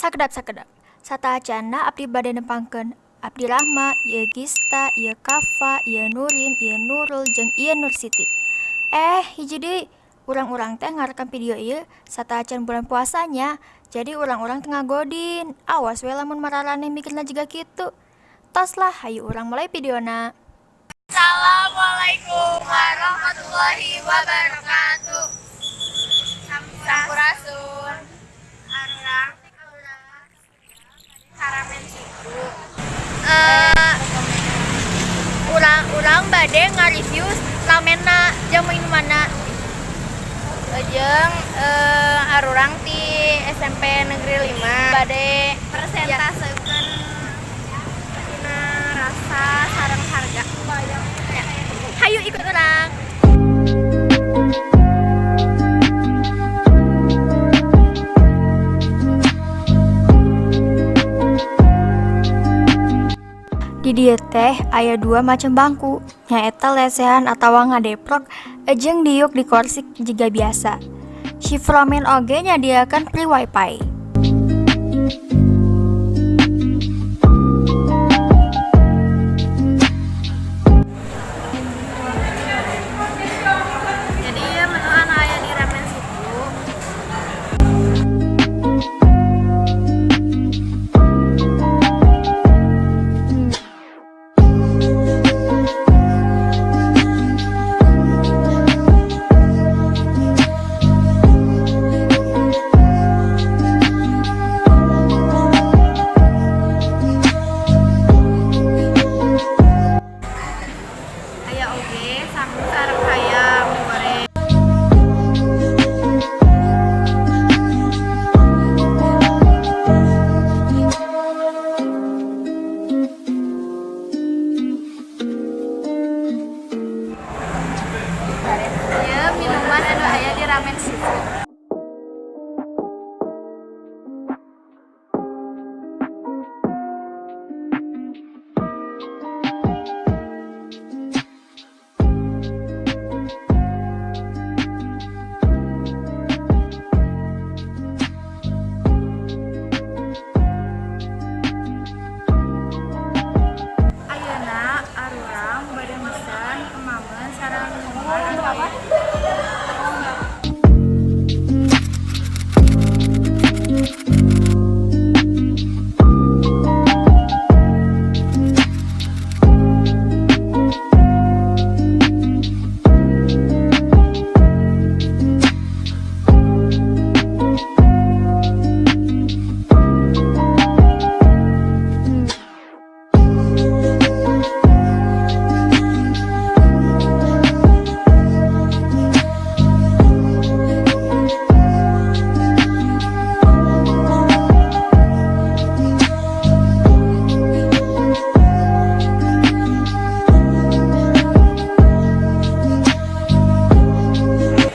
Sakedap. Sata acana abdi bade nempangkeun Abdi Rahma, ieu Gista, ieu Kafa, ieu Nurin, ieu Nurul, jeung ieu Nur Siti. Hiji deui, urang-urang teh ngarekam video ieu sata acan bulan puasanya. Jadi urang-urang teu ngagodin. Awas we lamun mararaneh mikirna jiga kitu. Tos lah, hayu urang mulai videona. Assalamualaikum warahmatullahi wabarakatuh. Sampurasun. Arurang karamen situ. Urang bade nge-review ramenna jeung minumanna. Jeung arurang ti SMP Negeri 5 bade persentasekeun tina rasa sareng harga. Ya. Hayu ikut urang. Di dieu teh aya 2 macam bangku, nyaeta lesehan atawa ngadeprok jeung diuk di korsik jiga biasa. Shifromen oge nyadiakeun free wifi. Jadi ya menu anu aya di ramen situ. Aya oge sambung sareng hayam goreng. Ieu minuman anu aya di ramen situ. Ayeuna arurang bade mesen kemamen sareng minuman anu apa?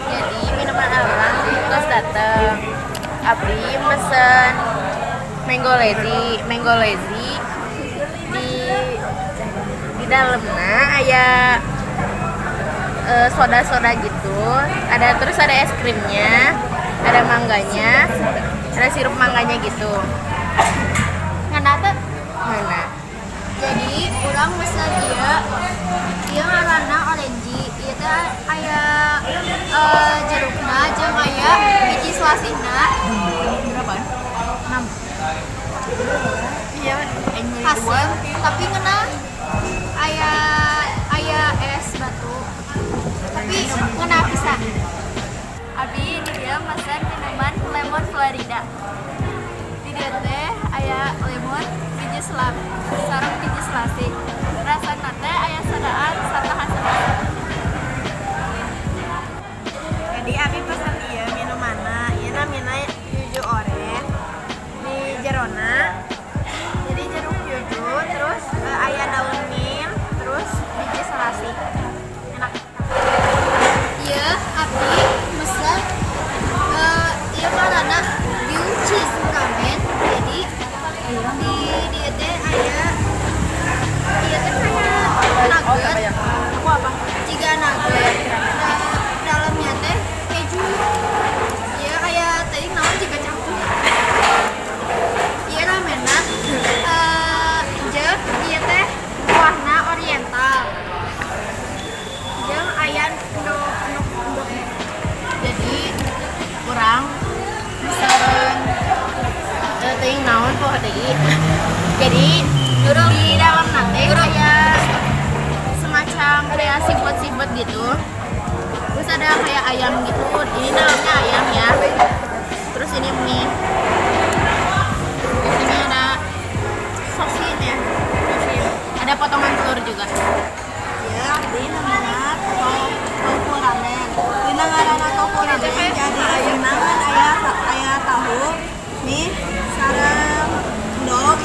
Jadi minuman arurang geus dateng. Abdi mesen mango lazy di dalamnya aya soda-soda gitu. Terus ada es krimnya, ada mangganya, ada sirup mangganya gitu. Ngana teh Mana? jadi urang mesen ieu ngaranna orange. Ieu teh aya jerukna jeung aya biji selasihna. Berapaan? 6 Iya, hasil tapi ngena aya es batu tapi ngena pisan. Abi di dia mesen minuman lemon Florida. Di dia teh aya lemon, biji sareng biji selasi. Rasana teh aya sodaan satahan sedap. Jadi abi pesan ieu minumanna, ieu namina yuju oren di jerona. Jadi jeruk yuju, terus aya daun mint, terus biji selasi. Enak. Ieu abdi mesen ieu ngaranna Blue Cheese Ramen. Jadi di dieu teh aya ieu teh kayak nugget. Aku apa? naon poh deui. Jadi di dalam nanti kayak semacam kayak siput-siput gitu. Terus ada kayak ayam gitu. Ini dalamnya ayam ya. Terus ini mie. Di sini ada sosis ya. Sosis. Ada potongan telur juga. Ya, di namanya tofu ramen. Di ngaranna tofu ramen jadi ayeunangan aya tahu, mie, sareng endog,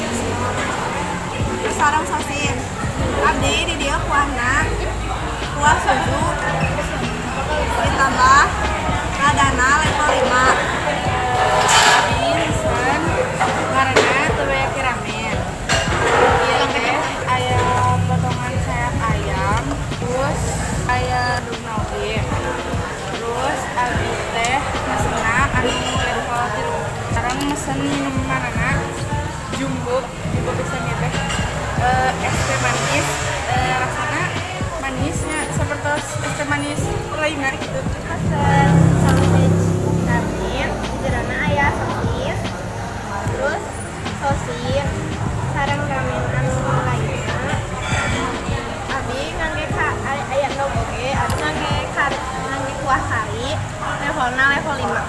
sareng sosis. Abdi di dieu kuahna kuah susu ditambah radana level 5. Abdi pesen ngaranna teriyaki ramen. Ieu teh aya potongan sayap ayam, terus aya dugnawi. Terus abdi teh mesenna anu level 3. Sekarang mesen minumanana jumbo bisa nih teh. Es teh manis, rasanya manisnya seperti es teh manis lainnya gitu. Pesen sausage ramen, di dalamnya aya sosis. Terus sosis sareng ramen anu lainnya. Abi ngangge aya endog oge, abi ngangge kuah kari, levelna level 5.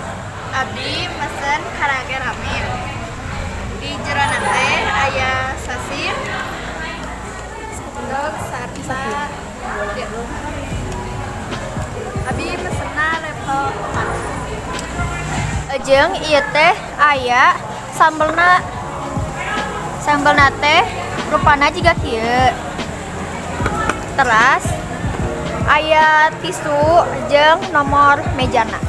Abi pesen karage ramen. Di jerona teh aya sosis, endog, sarta, abi mesenna level 4. Jeung ieu teh aya sambelna teh rupana jiga kieu. Teras aya tisu jeung nomor mejana.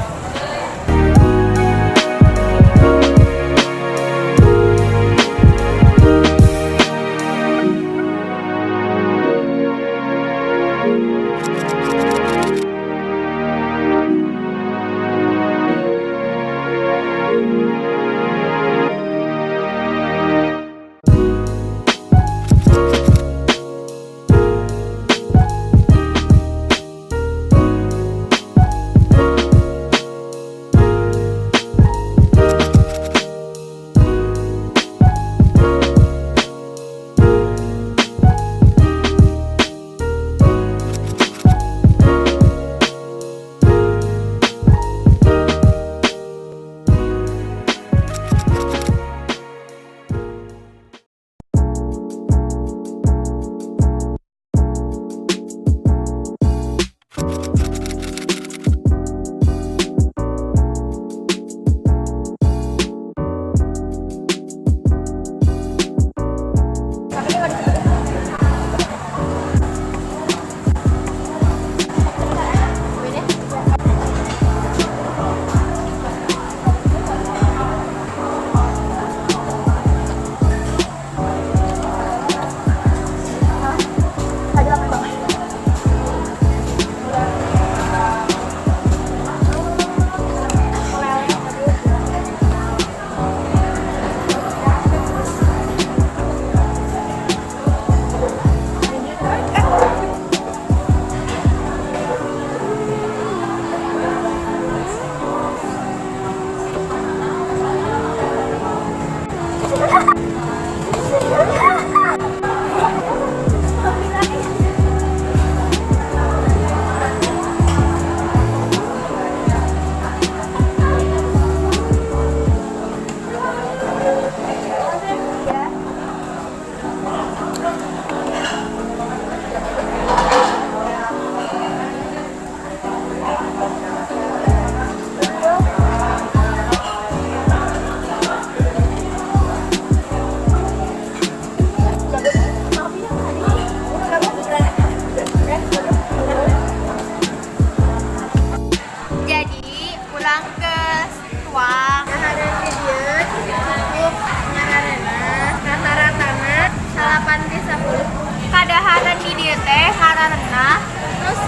kadaharan di dieu teh ngaranna terus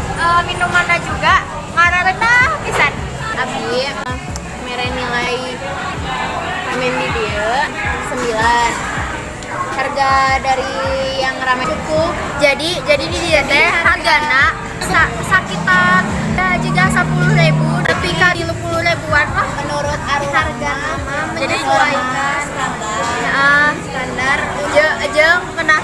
minumanna juga ngaranna pisan. Abdi mere nilai ramen di dieu 9. Harga dari yang ramen cukup. Jadi di dieu teh hargana sakitar juga 10.000 tapi ka 30.000-an lah Menurut harga menyesuaikan. jeung ngeunah